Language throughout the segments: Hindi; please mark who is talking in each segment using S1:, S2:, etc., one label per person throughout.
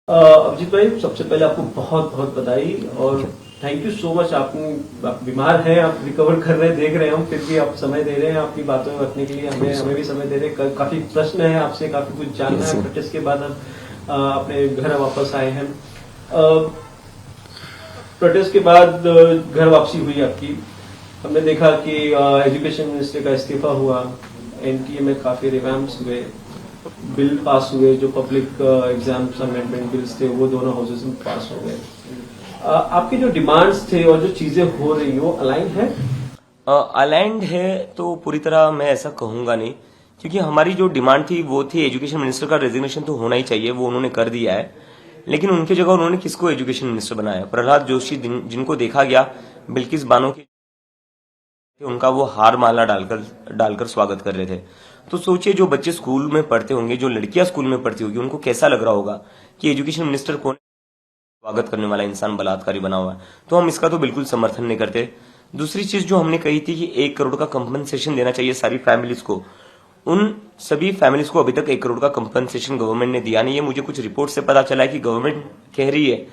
S1: अभिजीत भाई, सबसे पहले आपको बहुत बहुत बधाई और थैंक यू सो मच। आप बीमार हैं, आप रिकवर कर रहे हैं, देख रहे हैं हम, फिर भी आप समय दे रहे हैं अपनी बातों में रखने के लिए। हमें भी समय दे रहे हैं। काफी प्रश्न है आपसे, काफी कुछ जानना है। प्रोटेस्ट के बाद आप अपने घर वापस आए हैं। प्रोटेस्ट के बाद घर वापसी हुई आपकी। हमने देखा कि एजुकेशन मिनिस्टर का इस्तीफा हुआ, एनटीए में काफी रिवैम्प्स हुए, बिल पास हुए, जो पब्लिक एग्जाम्स अमेंडमेंट बिल्स थे वो दोनों हाउसेस में पास हो गए। आपके जो डिमांड्स थे और जो चीजें हो रही वो अलाइन है?
S2: अलाइंड है तो पूरी तरह मैं ऐसा कहूंगा नहीं, क्योंकि हमारी जो डिमांड थी वो थी एजुकेशन मिनिस्टर का रेजिग्नेशन तो होना ही चाहिए, वो उन्होंने कर दिया है। लेकिन उनकी जगह उन्होंने किसको एजुकेशन मिनिस्टर बनाया? प्रहलाद जोशी, जिनको देखा गया बिल्किस बानो के उनका वो हार माला डालकर स्वागत कर रहे थे। तो सोचिए, जो बच्चे स्कूल में पढ़ते होंगे, जो लड़कियां स्कूल में पढ़ती होगी, उनको कैसा लग रहा होगा कि एजुकेशन मिनिस्टर कौन स्वागत करने वाला इंसान बलात्कारी बना हुआ है। तो हम इसका तो बिल्कुल समर्थन नहीं करते। दूसरी चीज जो हमने कही थी कि 1 करोड़ का कंपनसेशन देना चाहिए सारी फैमिलीज को, उन सभी फैमिलीज को अभी तक 1 करोड़ का कंपनसेशन गवर्नमेंट ने दिया नहीं है। मुझे कुछ रिपोर्ट से पता चला है कि गवर्नमेंट कह रही है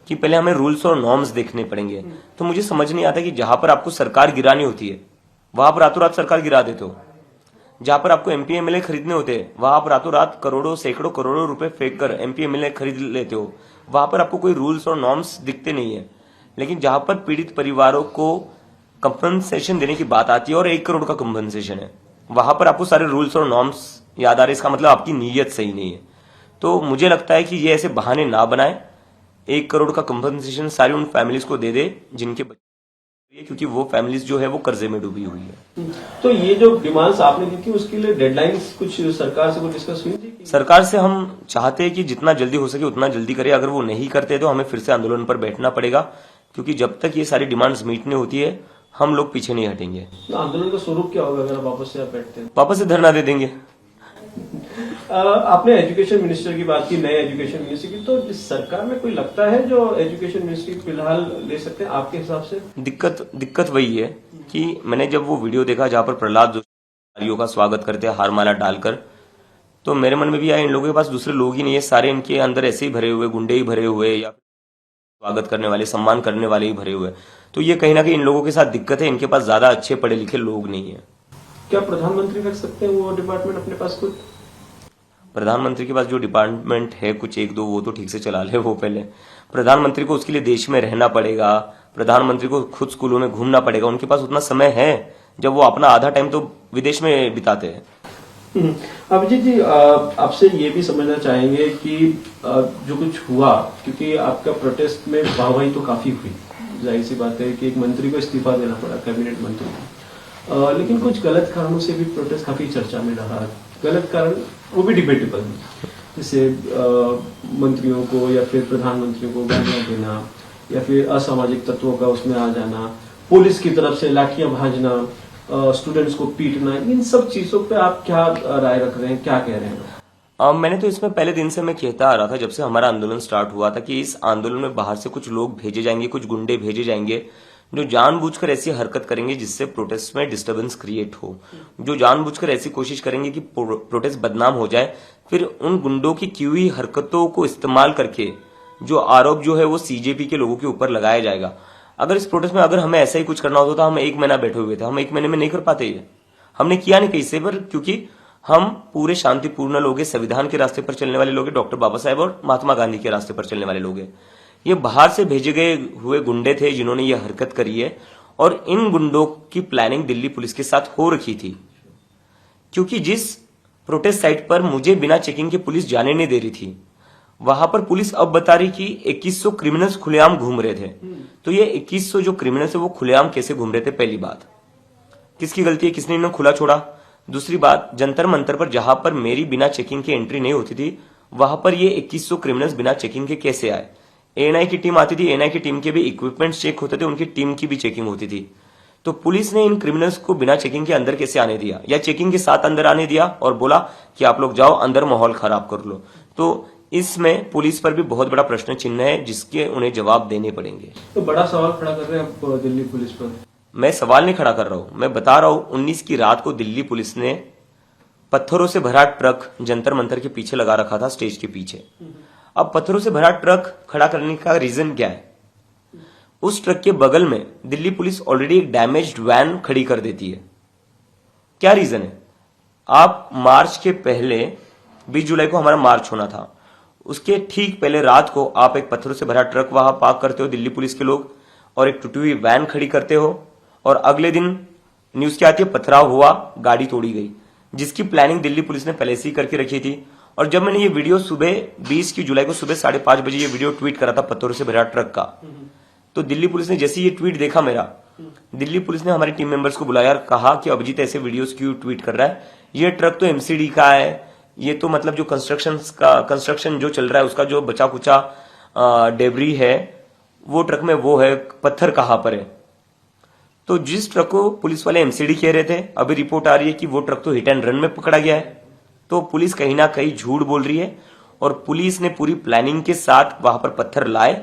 S2: कि पहले हमें रूल्स और नॉर्म्स देखने पड़ेंगे। तो मुझे समझ नहीं आता कि जहां पर आपको सरकार गिरानी होती है वहां पर रातों रात सरकार गिरा देते हो। जहां पर आपको एमपी एमएलए खरीदने होते हैं वहां आप रातों रात करोड़ों सैकड़ों करोड़ों रुपए फेंक कर एमपी एमएलए खरीद लेते हो। वहां पर आपको कोई रूल्स और नॉर्म्स दिखते नहीं है। लेकिन जहां पर पीड़ित परिवारों को कंपनसेशन देने की बात आती है और 1 करोड़ का कंपनसेशन है, वहां पर आपको सारे रूल्स और नॉर्म्स याद आ रहे। इसका मतलब आपकी नीयत सही नहीं है। तो मुझे लगता है कि ये ऐसे बहाने ना बनाए। 1 करोड़ का कंपनसेशन सारी उन फैमिलीज को दे दे जिनके बच्चे, क्योंकि वो फैमिलीज जो है वो कर्जे में डूबी हुई है।
S1: तो ये जो डिमांड्स आपने दी थी उसके लिए डेडलाइंस कुछ सरकार से कुछ डिस्कस हुई थी?
S2: सरकार से हम चाहते हैं कि जितना जल्दी हो सके उतना जल्दी करे। अगर वो नहीं करते तो हमें फिर से आंदोलन पर बैठना पड़ेगा, क्योंकि जब तक ये सारी डिमांड्स मीट नहीं होती है हम लोग पीछे नहीं हटेंगे।
S1: तो आंदोलन का स्वरूप क्या होगा अगर वापस से आप बैठते हैं?
S2: वापस से धरना दे देंगे।
S1: आपने एजुकेशन मिनिस्टर की बात की, नए एजुकेशन मिनिस्टर की, तो इस सरकार में कोई लगता है जो एजुकेशन मिनिस्ट्री फिलहाल ले सकते हैं आपके हिसाब से?
S2: दिक्कत वही है कि मैंने जब वो वीडियो देखा जहां पर प्रहलाद जोशी का स्वागत करते हैं हारमाला डालकर, तो मेरे मन में भी आया इन लोगों के पास दूसरे लोग ही नहीं है। सारे इनके अंदर ऐसे ही भरे हुए, गुंडे ही भरे हुए, या स्वागत करने वाले, सम्मान करने वाले ही भरे हुए। तो ये कहीं ना कहीं इन लोगों के साथ दिक्कत है, इनके पास ज्यादा अच्छे पढ़े लिखे लोग नहीं है।
S1: क्या प्रधानमंत्री कर सकते हैं वो डिपार्टमेंट अपने पास खुद?
S2: प्रधानमंत्री के पास जो डिपार्टमेंट है कुछ 1-2 वो तो ठीक से चला ले। वो पहले प्रधानमंत्री को उसके लिए देश में रहना पड़ेगा, प्रधानमंत्री को खुद स्कूलों में घूमना पड़ेगा। उनके पास उतना समय है जब वो अपना आधा टाइम तो विदेश में बिताते हैं।
S1: अभिजीत जी, आपसे ये भी समझना चाहेंगे कि जो कुछ हुआ, क्योंकि आपका प्रोटेस्ट में वाहवाही तो काफी हुई, जाहिर सी बात है कि एक मंत्री को इस्तीफा देना पड़ा, कैबिनेट मंत्री को। लेकिन कुछ गलत कारणों से भी प्रोटेस्ट काफी चर्चा में रहा। गलत कारण वो भी डिबेटेबल, जैसे मंत्रियों को या फिर प्रधानमंत्रियों को गालियां देना, या फिर असामाजिक तत्वों का उसमें आ जाना, पुलिस की तरफ से लाठियां भाजना, स्टूडेंट्स को पीटना, इन सब चीजों पे आप क्या राय रख रहे हैं, क्या कह रहे हैं?
S2: मैंने तो इसमें पहले दिन से मैं कहता आ रहा था, जब से हमारा आंदोलन स्टार्ट हुआ था, कि इस आंदोलन में बाहर से कुछ लोग भेजे जाएंगे, कुछ गुंडे भेजे जाएंगे जो जानबूझकर ऐसी हरकत करेंगे जिससे प्रोटेस्ट में डिस्टर्बेंस क्रिएट हो, जो जानबूझकर ऐसी कोशिश करेंगे कि प्रोटेस्ट बदनाम हो जाए। फिर उन गुंडों की की हुई हरकतों को इस्तेमाल करके जो आरोप जो है वो सीजेपी के लोगों के ऊपर लगाया जाएगा। अगर इस प्रोटेस्ट में अगर हमें ऐसा ही कुछ करना होता तो हम 1 महीना बैठे हुए थे, हम 1 महीने में नहीं कर पाते। ये हमने किया नहीं कहीं पर, क्योंकि हम पूरे शांतिपूर्ण लोग हैं, संविधान के रास्ते पर चलने वाले लोग हैं, डॉक्टर बाबा साहेब और महात्मा गांधी के रास्ते पर चलने वाले लोग हैं। ये बाहर से भेजे गए हुए गुंडे थे जिन्होंने ये हरकत करी है, और इन गुंडों की प्लानिंग दिल्ली पुलिस के साथ हो रखी थी। क्योंकि जिस प्रोटेस्ट साइट पर मुझे बिना चेकिंग के पुलिस जाने नहीं दे रही थी, वहां पर पुलिस अब बता रही कि 2100 क्रिमिनल्स खुलेआम घूम रहे थे। तो ये 2100 जो क्रिमिनल्स है वो खुलेआम कैसे घूम रहे थे? पहली बात, किसकी गलती है, किसने इन्हें खुला छोड़ा? दूसरी बात, जंतर मंतर पर जहां पर मेरी बिना चेकिंग के एंट्री नहीं होती थी, वहां पर ये 2100 क्रिमिनल्स बिना चेकिंग के कैसे आए? एएनआई की टीम आती थी, एएनआई की टीम के भी इक्विपमेंट्स चेक होते थे, उनकी टीम की भी चेकिंग होती थी। तो पुलिस ने इन क्रिमिनल्स को बिना चेकिंग के अंदर कैसे आने दिया, या चेकिंग के साथ अंदर आने दिया और बोला कि आप लोग जाओ अंदर माहौल खराब कर लो? तो इसमें पुलिस पर भी बहुत बड़ा प्रश्न चिन्ह है, जिसके उन्हें जवाब देने पड़ेंगे।
S1: तो बड़ा सवाल खड़ा कर रहे हैं आप दिल्ली पुलिस पर?
S2: मैं सवाल नहीं खड़ा कर रहा हूं, मैं बता रहा हूं 19 की रात को दिल्ली पुलिस ने पत्थरों से भरा ट्रक जंतर मंतर के पीछे लगा रखा था, स्टेज के पीछे। अब पत्थरों से भरा ट्रक खड़ा करने का रीजन क्या है? उस ट्रक के बगल में दिल्ली पुलिस ऑलरेडी एक डैमेज्ड वैन खड़ी कर देती है। क्या रीजन है? आप मार्च के पहले 20 जुलाई को हमारा मार्च होना था, उसके ठीक पहले रात को आप एक पत्थरों से भरा ट्रक वहां पार्क करते हो, दिल्ली पुलिस के लोग, और एक टूटी हुई वैन खड़ी करते हो, और अगले दिन न्यूज क्या आती है? पथराव हुआ, गाड़ी तोड़ी गई, जिसकी प्लानिंग दिल्ली पुलिस ने पहले से ही करके रखी थी। और जब मैंने ये वीडियो सुबह 20 जुलाई को सुबह 5:30 बजे ये वीडियो ट्वीट करा था पत्थरों से भरा ट्रक का, तो दिल्ली पुलिस ने जैसे ये ट्वीट देखा मेरा, दिल्ली पुलिस ने हमारे टीम मेंबर्स को बुलाया और कहा कि अभिजीत ऐसे वीडियोस क्यों ट्वीट कर रहा है? ये ट्रक तो एमसीडी का है, ये तो मतलब जो कंस्ट्रक्शन जो चल रहा है उसका जो बचा कुचा डेबरी है वो ट्रक में वो है, पत्थर कहां पर है? तो जिस ट्रक को पुलिस वाले एमसीडी कह रहे थे, अभी रिपोर्ट आ रही है कि वो ट्रक तो हिट एंड रन में पकड़ा गया है। तो पुलिस कहीं ना कहीं झूठ बोल रही है, और पुलिस ने पूरी प्लानिंग के साथ वहां पर पत्थर लाए,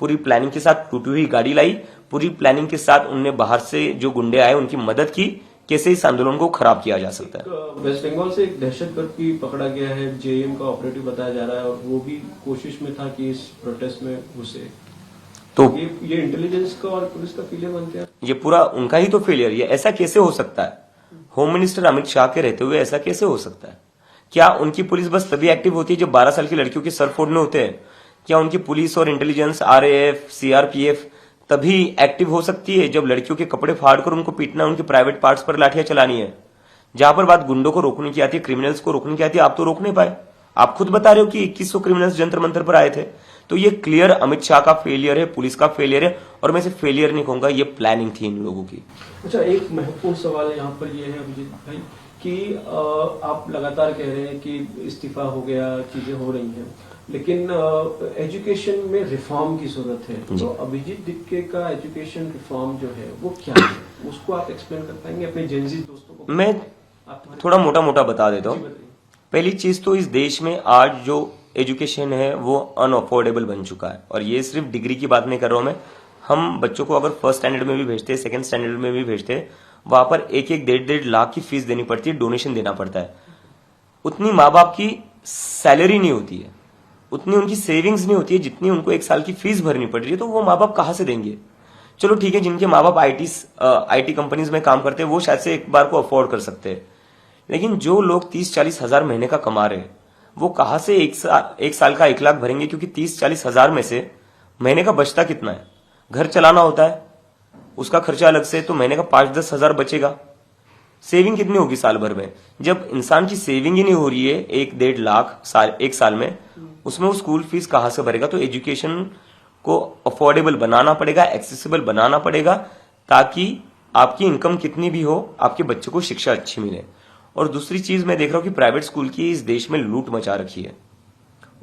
S2: पूरी प्लानिंग के साथ टूटी हुई गाड़ी लाई, पूरी प्लानिंग के साथ उनने बाहर से जो गुंडे आए उनकी मदद की, कैसे इस आंदोलन को खराब किया जा सकता है।
S1: वेस्ट बंगाल से एक दहशतगर्द भी पकड़ा गया है, जेएम का ऑपरेटिव बताया जा रहा है, और वो भी कोशिश में था कि इस प्रोटेस्ट में घुसे।
S2: तो
S1: ये इंटेलिजेंस का और पुलिस का फेलियर बनते हैं।
S2: ये पूरा उनका ही तो फेलियर, ये ऐसा कैसे हो सकता है? होम मिनिस्टर अमित शाह के रहते हुए ऐसा कैसे हो सकता है? क्या उनकी पुलिस बस तभी एक्टिव होती है जब 12 साल की लड़कियों के सर फोड़ने होते हैं? क्या उनकी पुलिस और इंटेलिजेंस, आरएएफ, सीआरपीएफ तभी एक्टिव हो सकती है जब लड़कियों के कपड़े फाड़कर उनको पीटना, उनके प्राइवेट पार्ट्स पर लाठियां चलानी है? जहां पर बात गुंडों को रोकने की आती है, क्रिमिनल्स को रोकने की आती है, आप तो रोक नहीं पाए। आप खुद बता रहे हो कि 2100 क्रिमिनल्स जंतर मंतर पर आए थे। तो ये क्लियर अमित शाह का फेलियर है, पुलिस का फेलियर है, और मैं इसे फेलियर नहीं कहूंगा, ये प्लानिंग थी इन लोगों की।
S1: अच्छा, एक महत्वपूर्ण सवाल यहाँ पर ये है अभिजीत भाई कि आप लगातार कह रहे हैं कि इस्तीफा हो गया, चीजें हो रही हैं, लेकिन एजुकेशन में रिफॉर्म की जरूरत है। तो अभिजीत दिक्के का एजुकेशन रिफॉर्म जो है वो क्या है, उसको आप एक्सप्लेन कर पाएंगे अपने जेनजी दोस्तों को?
S2: मैं थोड़ा मोटा मोटा बता देता हूँ। पहली चीज तो इस देश में आज जो एजुकेशन है वो अनअफोर्डेबल बन चुका है, और ये सिर्फ डिग्री की बात नहीं कर रहा हूं मैं। हम बच्चों को अगर फर्स्ट स्टैंडर्ड में भी भेजते हैं, सेकंड स्टैंडर्ड में भी भेजते हैं, वहां पर 1-1, 1.5 लाख की फीस देनी पड़ती है, डोनेशन देना पड़ता है। उतनी माँ बाप की सैलरी नहीं होती है, उतनी उनकी सेविंग्स नहीं होती है जितनी उनको 1 साल की फीस भरनी पड़ रही है। तो वो माँ बाप कहां से देंगे? चलो ठीक है, जिनके माँ बाप आईटी कंपनीज में काम करते हैं वो शायद से एक बार को अफोर्ड कर सकते हैं, लेकिन जो लोग 30-40 हजार महीने का कमा रहे हैं वो कहां से एक साल का 1 लाख भरेंगे? क्योंकि 30-40 हजार में से महीने का बचता कितना है? घर चलाना होता है, उसका खर्चा अलग से, तो महीने का 5-10 हजार बचेगा। सेविंग कितनी होगी साल भर में? जब इंसान की सेविंग ही नहीं हो रही है 1-1.5 लाख एक साल में, उसमें वो स्कूल फीस कहां से भरेगा? तो एजुकेशन को अफोर्डेबल बनाना पड़ेगा, एक्सेसिबल बनाना पड़ेगा, ताकि आपकी इनकम कितनी भी हो, आपके बच्चे को शिक्षा अच्छी मिले। और दूसरी चीज मैं देख रहा हूं कि प्राइवेट स्कूल की इस देश में लूट मचा रखी है।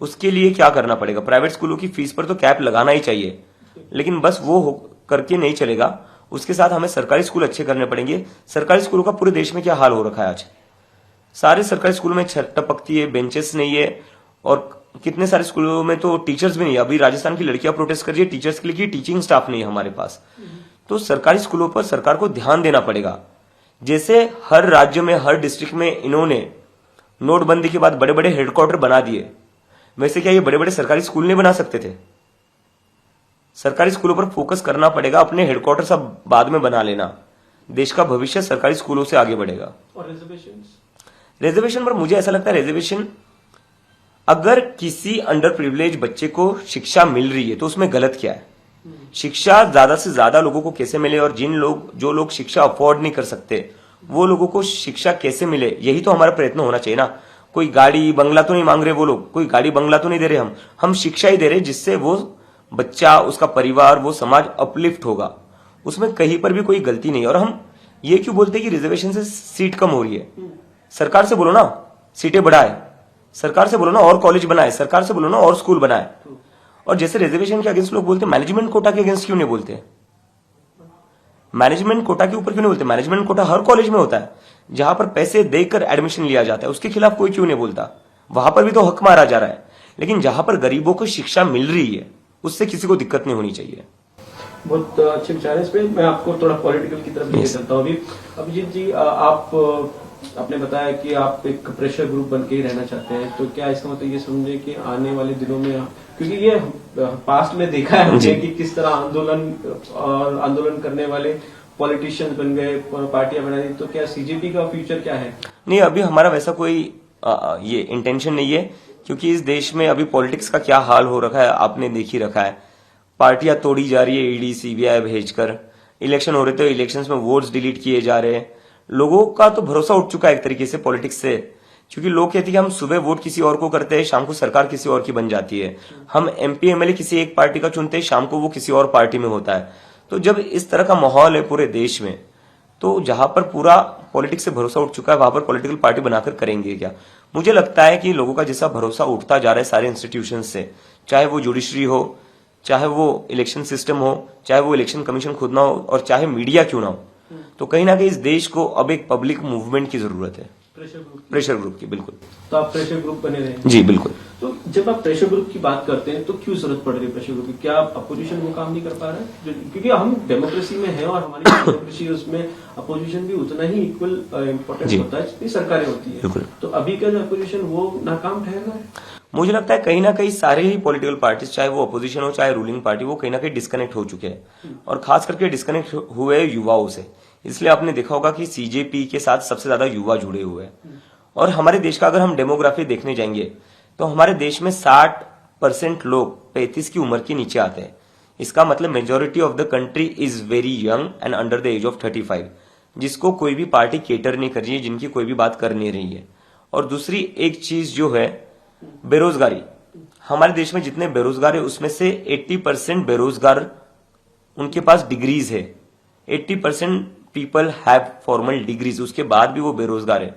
S2: उसके लिए क्या करना पड़ेगा? प्राइवेट स्कूलों की फीस पर तो कैप लगाना ही चाहिए, लेकिन बस वो करके नहीं चलेगा, उसके साथ हमें सरकारी स्कूल अच्छे करने पड़ेंगे। सरकारी स्कूलों का पूरे देश में क्या हाल हो रखा है आज? सारे सरकारी स्कूलों में छत टपकती है, बेंचेस नहीं है, और कितने सारे स्कूलों में तो टीचर्स भी नहीं है। अभी राजस्थान की लड़कियां प्रोटेस्ट कर रही है टीचर्स के लिए कि टीचिंग स्टाफ नहीं है हमारे पास। तो सरकारी स्कूलों पर सरकार को ध्यान देना पड़ेगा। जैसे हर राज्य में, हर डिस्ट्रिक्ट में इन्होंने नोटबंदी के बाद बड़े बड़े हेडक्वार्टर बना दिए, वैसे क्या ये बड़े बड़े सरकारी स्कूल नहीं बना सकते थे? सरकारी स्कूलों पर फोकस करना पड़ेगा, अपने हेडक्वार्टर सब बाद में बना लेना। देश का भविष्य सरकारी स्कूलों से आगे बढ़ेगा।
S1: और
S2: रिजर्वेशन पर मुझे ऐसा लगता है, रिजर्वेशन अगर किसी अंडर प्रिविलेज बच्चे को शिक्षा मिल रही है तो उसमें गलत क्या है? शिक्षा ज्यादा से ज्यादा लोगों को कैसे मिले, और जो लोग शिक्षा अफोर्ड नहीं कर सकते वो लोगों को शिक्षा कैसे मिले, यही तो हमारा प्रयत्न होना चाहिए ना। कोई गाड़ी बंगला तो नहीं मांग रहे वो लोग, कोई गाड़ी बंगला तो नहीं दे रहे हम शिक्षा ही दे रहे, जिससे वो बच्चा, उसका परिवार, वो समाज अपलिफ्ट होगा। उसमें कहीं पर भी कोई गलती नहीं है। और हम ये क्यों बोलते हैं कि रिजर्वेशन से सीट कम हो रही है? सरकार से बोलो ना सीटें बढ़ाए, सरकार से बोलो ना और कॉलेज बनाए, सरकार से बोलो ना और स्कूल बनाए। और जैसे रिजर्वेशन के अगेंस्ट लोग बोलते हैं, मैनेजमेंट कोटा के अगेंस्ट क्यों नहीं बोलते? मैनेजमेंट कोटा के ऊपर क्यों नहीं बोलते? मैनेजमेंट कोटा हर कॉलेज में होता है, जहां पर पैसे देकर एडमिशन लिया जाता है, उसके खिलाफ कोई क्यों नहीं बोलता? वहां पर भी तो हक मारा जा रहा है। लेकिन जहां पर गरीबों को शिक्षा मिल रही है उससे किसी को दिक्कत नहीं होनी चाहिए।
S1: बहुत अच्छे विचार है इस पे। मैं आपको थोड़ा पॉलिटिकल की तरफ लेके चलता हूँ। अभिजीत जी, आप आपने बताया कि आप एक प्रेशर ग्रुप बन के ही रहना चाहते हैं, तो क्या इसका मतलब ये समझे कि आने वाले दिनों में, क्योंकि ये पास्ट में देखा है हमने कि किस तरह आंदोलन करने वाले पॉलिटिशियंस बन गए, पार्टियां बना दी, तो क्या सीजेपी का फ्यूचर क्या है?
S2: नहीं, अभी हमारा वैसा कोई ये इंटेंशन नहीं है, क्योंकि इस देश में अभी पॉलिटिक्स का क्या हाल हो रखा है आपने देख ही रखा है। पार्टियां तोड़ी जा रही है ईडी सीबीआई भेजकर, इलेक्शन हो रहे थे, इलेक्शंस में वोट्स डिलीट किए जा रहे हैं। लोगों का तो भरोसा उठ चुका है एक तरीके से पॉलिटिक्स से, क्योंकि लोग कहते हैं कि हम सुबह वोट किसी और को करते हैं, शाम को सरकार किसी और की बन जाती है। हम एमपी एमएलए किसी एक पार्टी का चुनते हैं, शाम को वो किसी और पार्टी में होता है। तो जब इस तरह का माहौल है पूरे देश में, तो जहां पर पूरा पॉलिटिक्स से भरोसा उठ चुका है, वहां पर पॉलिटिकल पार्टी बनाकर करेंगे क्या? मुझे लगता है कि लोगों का जैसा भरोसा उठता जा रहा है सारे इंस्टीट्यूशन से, चाहे वो जुडिशरी हो, चाहे वो इलेक्शन सिस्टम हो, चाहे वो इलेक्शन कमीशन खुद ना हो, और चाहे मीडिया क्यों ना हो, तो कहीं ना कहीं इस देश को अब एक पब्लिक मूवमेंट की जरूरत है, प्रेशर ग्रुप की। बिल्कुल।
S1: तो आप प्रेशर ग्रुप बने रहे?
S2: जी बिल्कुल।
S1: तो जब आप प्रेशर ग्रुप की बात करते हैं, तो क्यों जरूरत पड़ रही है प्रेशर ग्रुप की? क्या अपोजिशन वो काम नहीं कर पा रहा है? क्योंकि हम डेमोक्रेसी में हैं, और हमारी डेमोक्रेसी उसमें अपोजिशन भी उतना ही इक्वल इम्पोर्टेंट होता है जितनी सरकारें होती है। तो अभी का जो अपोजिशन वो नाकाम ठहर रहा है।
S2: मुझे लगता है कहीं ना कहीं सारे ही पॉलिटिकल पार्टीज, चाहे वो अपोजिशन हो चाहे रूलिंग पार्टी, वो कहीं ना कहीं डिस्कनेक्ट हो चुके हैं, और खास करके डिस्कनेक्ट हुए युवाओं से। इसलिए आपने देखा होगा कि सीजेपी के साथ सबसे ज्यादा युवा जुड़े हुए हैं। और हमारे देश का अगर हम डेमोग्राफी देखने जाएंगे, तो हमारे देश में 60% लोग 35 की उम्र के नीचे आते हैं। इसका मतलब majority of the country is very young and under the age of 35, जिसको कोई भी पार्टी केटर नहीं कर रही है, जिनकी कोई भी बात कर नहीं रही है। और दूसरी एक चीज जो है बेरोजगारी, हमारे देश में जितने बेरोजगार है उसमें से 80% बेरोजगार उनके पास डिग्रीज है। 80% पीपल हैव फॉर्मल डिग्रीज, उसके बाद भी वो बेरोजगार है।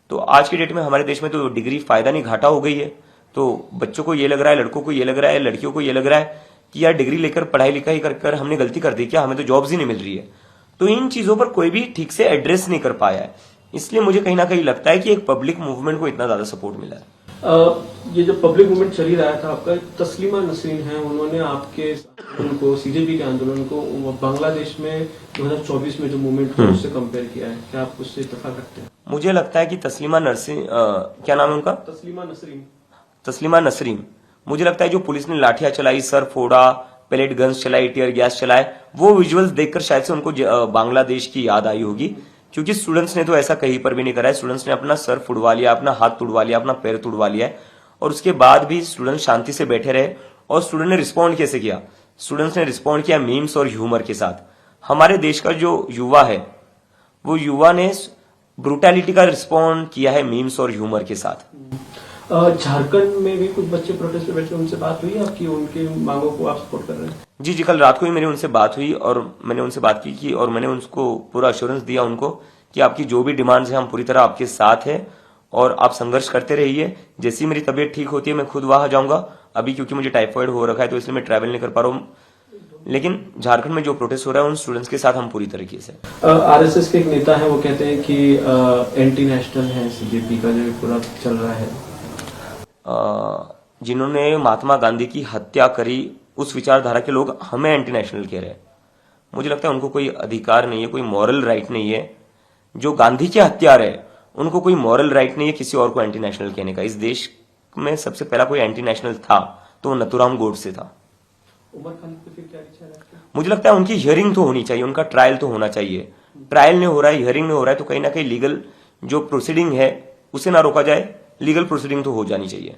S2: तो आज के डेट में हमारे देश में तो डिग्री फायदा नहीं घाटा हो गई है। तो बच्चों को ये लग रहा है, लड़कों को ये लग रहा है, लड़कियों को ये लग रहा है कि यार डिग्री लेकर पढ़ाई लिखाई कर हमने गलती कर दी क्या, हमें तो जॉब्स ही नहीं मिल रही है। तो इन चीजों पर कोई भी ठीक से एड्रेस नहीं कर पाया है। इसलिए मुझे कहीं ना कहीं लगता है कि एक पब्लिक मूवमेंट को इतना ज्यादा सपोर्ट मिला है।
S1: ये जो पब्लिक मूवमेंट चल ही रहा था आपका, तस्लीमा नसरीन है, उन्होंने आपके उनको सीजेपी के आंदोलन को बांग्लादेश में 2024 में जो मूवमेंट हुआ उससे कंपेयर किया है। क्या आप उससे इत्तेफाक रखते हैं?
S2: मुझे लगता है कि तस्लीमा नसरीन, क्या नाम है उनका? तस्लीमा नसरीन। मुझे लगता है जो पुलिस ने लाठियां चलाई, सर फोड़ा, पेलेट गन्स चलाई, टीयर गैस चलाए, वो विजुअल्स देखकर शायद से उनको बांग्लादेश की याद आई होगी। क्योंकि स्टूडेंट्स ने तो ऐसा कहीं पर भी नहीं करा है। स्टूडेंट्स ने अपना सर फुड़वा लिया, अपना हाथ तुड़वा लिया, अपना पैर तुड़वा लिया है, और उसके बाद भी स्टूडेंट शांति से बैठे रहे। और स्टूडेंट ने रिस्पॉन्ड कैसे किया? स्टूडेंट्स ने रिस्पॉन्ड किया मीम्स और ह्यूमर के साथ। हमारे देश का जो युवा है, वो युवा ने ब्रूटैलिटी का रिस्पॉन्ड किया है मीम्स और ह्यूमर के साथ।
S1: झारखंड में भी कुछ बच्चे प्रोटेस्ट पे बैठे, उनसे बात हुई आपकी? उनके मांगों को आप सपोर्ट कर रहे हैं?
S2: जी जी, कल रात को ही मेरी उनसे बात हुई, और मैंने उनसे बात की और मैंने उनको पूरा अश्योरेंस दिया उनको कि आपकी जो भी डिमांड्स है हम पूरी तरह आपके साथ हैं, और आप संघर्ष करते रहिए। जैसी मेरी तबीयत ठीक होती है मैं खुद वहां जाऊंगा। अभी क्योंकि मुझे टाइफाइड हो रखा है तो इसलिए मैं ट्रैवल नहीं कर पा रहा हूँ, लेकिन झारखंड में जो प्रोटेस्ट हो रहा है उन स्टूडेंट्स के साथ हम पूरी तरीके से।
S1: आरएसएस के एक नेता है, वो कहते हैं कि एंटी नेशनल है सीजेपी का जो पूरा चल रहा है।
S2: जिन्होंने महात्मा गांधी की हत्या करी, उस विचारधारा के लोग हमें एंटी नेशनल कह रहे हैं। मुझे लगता है उनको कोई अधिकार नहीं है, कोई मॉरल राइट नहीं है। जो गांधी के हत्यारे है उनको कोई मॉरल राइट नहीं है किसी और को एंटी नेशनल कहने का। इस देश में सबसे पहला कोई एंटी नेशनल था तो वो नथुराम गोडसे था।
S1: उमर खालिद पे फिर क्या विचार है?
S2: मुझे लगता है उनकी हियरिंग तो होनी चाहिए, उनका ट्रायल तो होना चाहिए। ट्रायल नहीं हो रहा है, हियरिंग नहीं हो रहा है, तो कहीं ना कहीं लीगल जो प्रोसीडिंग है उसे ना रोका जाए, लीगल प्रोसीडिंग तो हो जानी चाहिए।